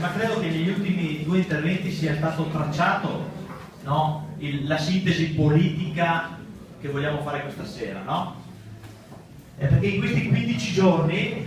ma credo che negli ultimi due interventi sia stato tracciato, no, la sintesi politica che vogliamo fare questa sera, no? Perché in questi 15 giorni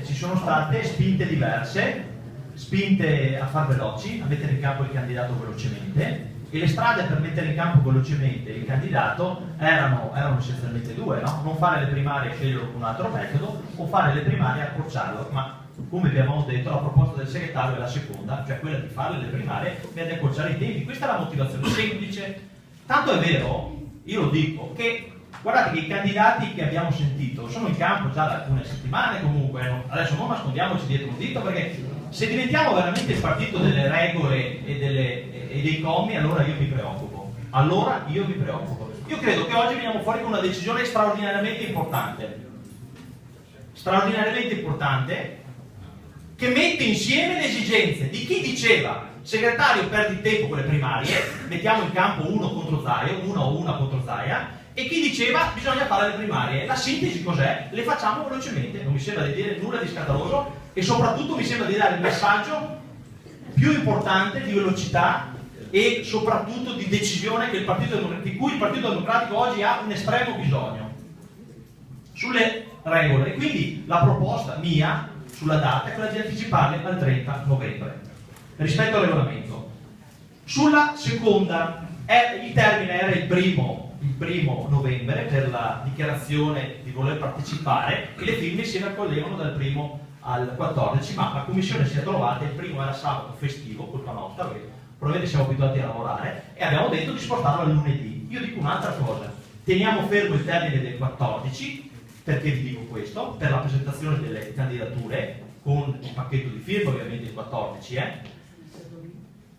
ci sono state spinte diverse, spinte a far veloci, a mettere in campo il candidato velocemente, e le strade per mettere in campo velocemente il candidato erano essenzialmente due, no? Non fare le primarie e scegliere un altro metodo, o fare le primarie e accorciarlo, ma come abbiamo detto la proposta del segretario è la seconda, cioè quella di fare le primarie e di accorciare i tempi. Questa è la motivazione semplice, tanto è vero, io lo dico, che guardate che i candidati che abbiamo sentito sono in campo già da alcune settimane comunque, adesso non nascondiamoci dietro un dito, perché se diventiamo veramente il partito delle regole e dei commi, allora io mi preoccupo. Io credo che oggi veniamo fuori con una decisione straordinariamente importante, che mette insieme le esigenze di chi diceva segretario perdi tempo con le primarie, mettiamo in campo uno contro Zaia, uno o una contro Zaia, e chi diceva bisogna fare le primarie. La sintesi cos'è? Le facciamo velocemente, non mi sembra di dire nulla di scandaloso, e soprattutto mi sembra di dare il messaggio più importante di velocità e soprattutto di decisione di cui il Partito Democratico oggi ha un estremo bisogno sulle regole. E quindi la proposta mia sulla data è quella di anticiparle al 30 novembre rispetto al regolamento. Sulla seconda, il termine era il primo novembre per la dichiarazione di voler partecipare, e le firme si raccoglievano dal 1 al 14, ma la commissione si è trovata, il primo era sabato festivo, colpa nostra, perché probabilmente siamo abituati a lavorare, e abbiamo detto di spostarlo al lunedì. Io dico un'altra cosa, teniamo fermo il termine del 14, perché vi dico questo? Per la presentazione delle candidature, con il pacchetto di firme ovviamente il 14,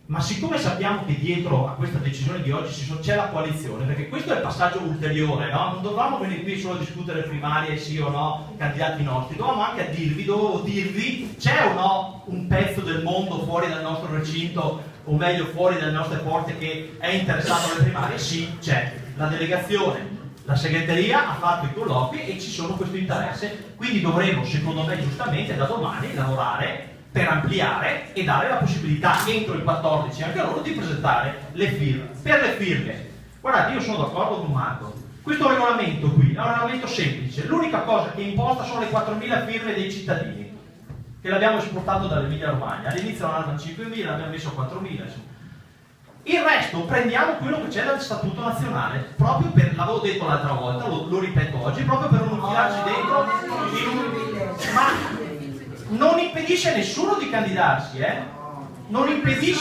ma siccome sappiamo che dietro a questa decisione di oggi c'è la coalizione, perché questo è il passaggio ulteriore, no? Non dovevamo venire qui solo a discutere primarie, sì o no, candidati nostri, dovevamo anche dirvi c'è o no un pezzo del mondo fuori dal nostro recinto, o meglio fuori dalle nostre porte, che è interessato alle primarie? Sì, c'è. La delegazione, la segreteria ha fatto i colloqui e ci sono questo interesse, quindi dovremo, secondo me giustamente, da domani lavorare per ampliare e dare la possibilità entro il 14 anche a loro di presentare le firme. Per le firme, guardate, io sono d'accordo con Marco, questo regolamento qui è un regolamento semplice, l'unica cosa che imposta sono le 4.000 firme dei cittadini, che l'abbiamo esportato dall'Emilia Romagna, all'inizio erano 5.000, abbiamo messo 4.000, il resto prendiamo quello che c'è dal Statuto Nazionale, proprio per, l'avevo detto l'altra volta, lo ripeto oggi, proprio per non infilarci dentro, ma non impedisce a nessuno di candidarsi, non impedisce